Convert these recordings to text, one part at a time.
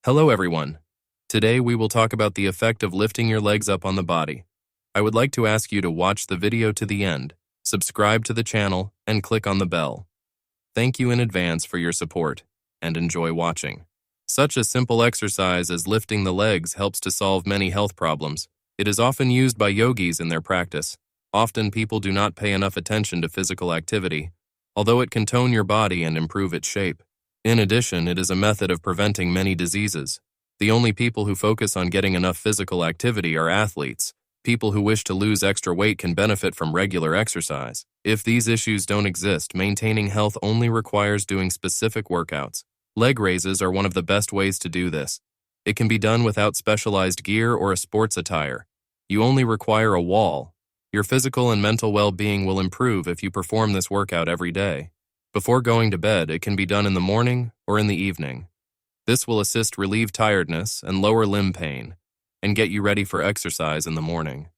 Hello everyone. Today we will talk about the effect of lifting your legs up on the body. I would like to ask you to watch the video to the end, subscribe to the channel, and click on the bell. Thank you in advance for your support, and enjoy watching. Such a simple exercise as lifting the legs helps to solve many health problems. It is often used by yogis in their practice. Often people do not pay enough attention to physical activity, although it can tone your body and improve its shape. In addition, it is a method of preventing many diseases. The only people who focus on getting enough physical activity are athletes. People who wish to lose extra weight can benefit from regular exercise. If these issues don't exist, maintaining health only requires doing specific workouts. Leg raises are one of the best ways to do this. It can be done without specialized gear or a sports attire. You only require a wall. Your physical and mental well-being will improve if you perform this workout every day. Before going to bed, it can be done in the morning or in the evening. This will assist relieve tiredness and lower limb pain, and get you ready for exercise in the morning.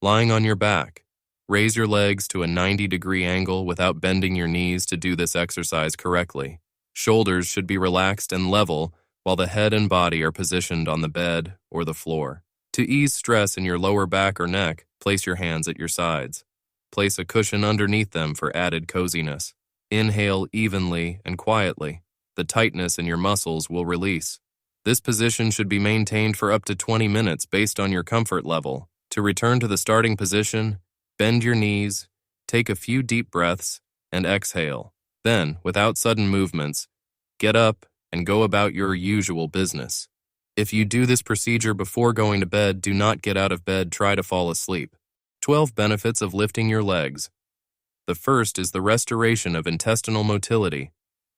Lying on your back, raise your legs to a 90-degree angle without bending your knees to do this exercise correctly. Shoulders should be relaxed and level while the head and body are positioned on the bed or the floor. To ease stress in your lower back or neck, place your hands at your sides. Place a cushion underneath them for added coziness. Inhale evenly and quietly. The tightness in your muscles will release. This position should be maintained for up to 20 minutes based on your comfort level. To return to the starting position, bend your knees, take a few deep breaths, and exhale. Then, without sudden movements, get up and go about your usual business. If you do this procedure before going to bed, do not get out of bed, try to fall asleep. 12 benefits of lifting your legs. The first is the restoration of intestinal motility.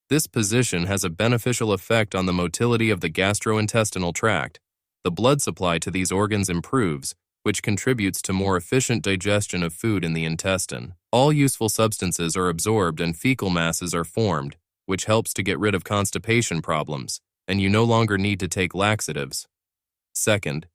This position has a beneficial effect on the motility of the gastrointestinal tract. The blood supply to these organs improves, which contributes to more efficient digestion of food in the intestine. All useful substances are absorbed and fecal masses are formed, which helps to get rid of constipation problems, and you no longer need to take laxatives. Second,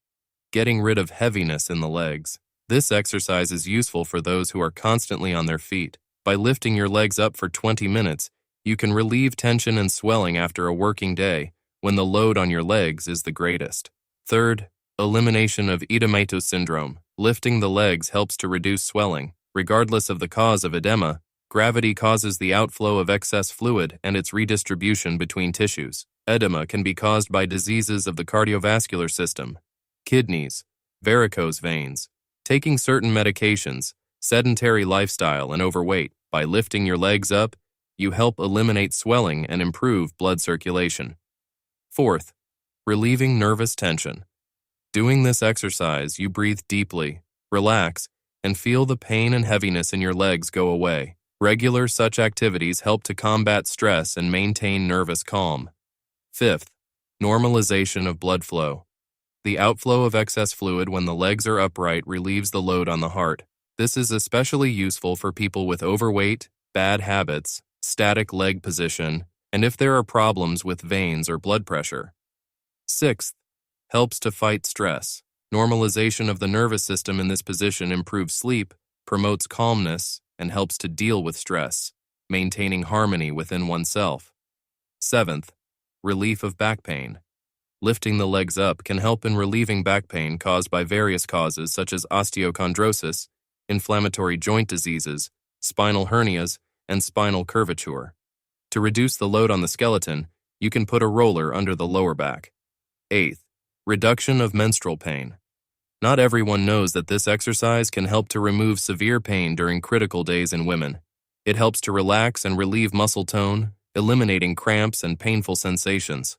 getting rid of heaviness in the legs. This exercise is useful for those who are constantly on their feet. By lifting your legs up for 20 minutes, you can relieve tension and swelling after a working day when the load on your legs is the greatest. Third, elimination of edematous syndrome. Lifting the legs helps to reduce swelling. Regardless of the cause of edema, gravity causes the outflow of excess fluid and its redistribution between tissues. Edema can be caused by diseases of the cardiovascular system, kidneys, varicose veins, taking certain medications, sedentary lifestyle, and overweight. By lifting your legs up, you help eliminate swelling and improve blood circulation. Fourth, relieving nervous tension. Doing this exercise, you breathe deeply, relax, and feel the pain and heaviness in your legs go away. Regular such activities help to combat stress and maintain nervous calm. Fifth, normalization of blood flow. The outflow of excess fluid when the legs are upright relieves the load on the heart. This is especially useful for people with overweight, bad habits, static leg position, and if there are problems with veins or blood pressure. Sixth, helps to fight stress. Normalization of the nervous system in this position improves sleep, promotes calmness, and helps to deal with stress, maintaining harmony within oneself. Seventh, relief of back pain. Lifting the legs up can help in relieving back pain caused by various causes such as osteochondrosis, inflammatory joint diseases, spinal hernias, and spinal curvature. To reduce the load on the skeleton, you can put a roller under the lower back. Eighth, reduction of menstrual pain. Not everyone knows that this exercise can help to remove severe pain during critical days in women. It helps to relax and relieve muscle tone, eliminating cramps and painful sensations.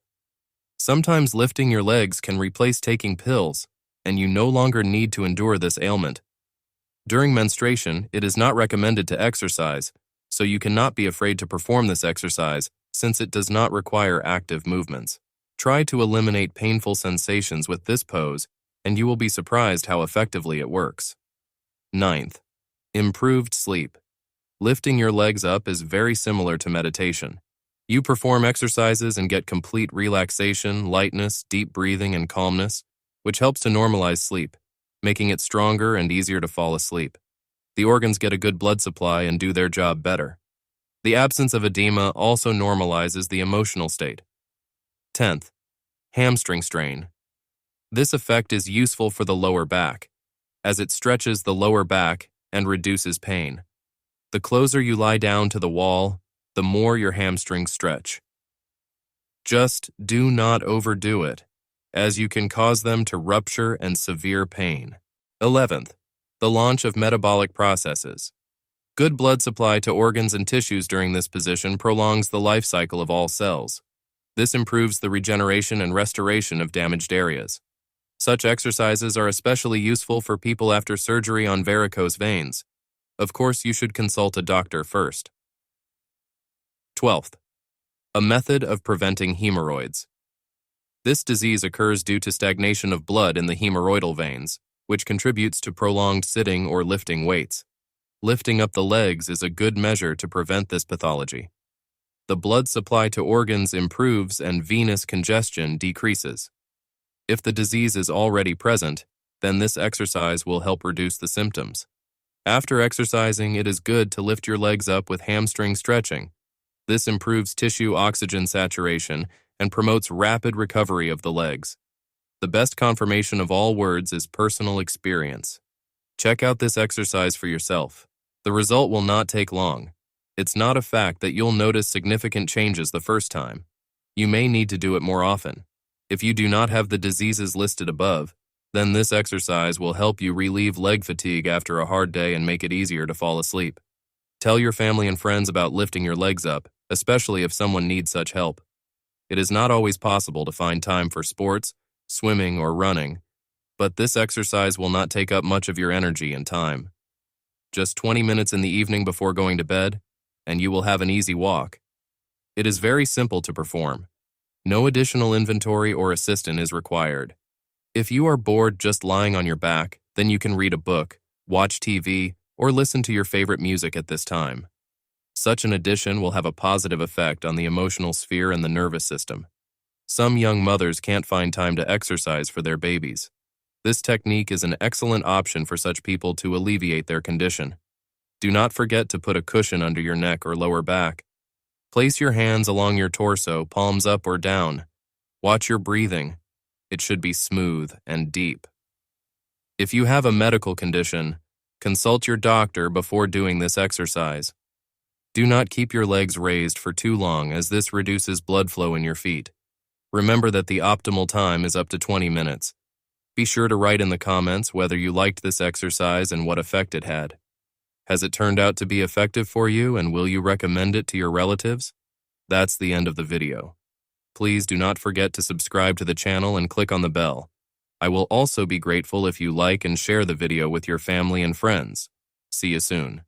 Sometimes lifting your legs can replace taking pills, and you no longer need to endure this ailment. During menstruation, it is not recommended to exercise, so you cannot be afraid to perform this exercise since it does not require active movements. Try to eliminate painful sensations with this pose, and you will be surprised how effectively it works. Ninth, improved sleep. Lifting your legs up is very similar to meditation. You perform exercises and get complete relaxation, lightness, deep breathing, and calmness, which helps to normalize sleep, making it stronger and easier to fall asleep. The organs get a good blood supply and do their job better. The absence of edema also normalizes the emotional state. 10th, Hamstring strain. This effect is useful for the lower back, as it stretches the lower back and reduces pain. The closer you lie down to the wall, the more your hamstrings stretch. Just do not overdo it, as you can cause them to rupture and severe pain. 11th, the launch of metabolic processes. Good blood supply to organs and tissues during this position prolongs the life cycle of all cells. This improves the regeneration and restoration of damaged areas. Such exercises are especially useful for people after surgery on varicose veins. Of course, you should consult a doctor first. 12th, a method of preventing hemorrhoids. This disease occurs due to stagnation of blood in the hemorrhoidal veins, which contributes to prolonged sitting or lifting weights. Lifting up the legs is a good measure to prevent this pathology. The blood supply to organs improves and venous congestion decreases. If the disease is already present, then this exercise will help reduce the symptoms. After exercising, it is good to lift your legs up with hamstring stretching. This improves tissue oxygen saturation and promotes rapid recovery of the legs. The best confirmation of all words is personal experience. Check out this exercise for yourself. The result will not take long. It's not a fact that you'll notice significant changes the first time. You may need to do it more often. If you do not have the diseases listed above, then this exercise will help you relieve leg fatigue after a hard day and make it easier to fall asleep. Tell your family and friends about lifting your legs up, especially if someone needs such help. It is not always possible to find time for sports, swimming, or running, but this exercise will not take up much of your energy and time. Just 20 minutes in the evening before going to bed, and you will have an easy walk. It is very simple to perform. No additional inventory or assistant is required. If you are bored just lying on your back, then you can read a book, watch TV, or listen to your favorite music at this time. Such an addition will have a positive effect on the emotional sphere and the nervous system. Some young mothers can't find time to exercise for their babies. This technique is an excellent option for such people to alleviate their condition. Do not forget to put a cushion under your neck or lower back. Place your hands along your torso, palms up or down. Watch your breathing. It should be smooth and deep. If you have a medical condition, consult your doctor before doing this exercise. Do not keep your legs raised for too long, as this reduces blood flow in your feet. Remember that the optimal time is up to 20 minutes. Be sure to write in the comments whether you liked this exercise and what effect it had. Has it turned out to be effective for you, and will you recommend it to your relatives? That's the end of the video. Please do not forget to subscribe to the channel and click on the bell. I will also be grateful if you like and share the video with your family and friends. See you soon.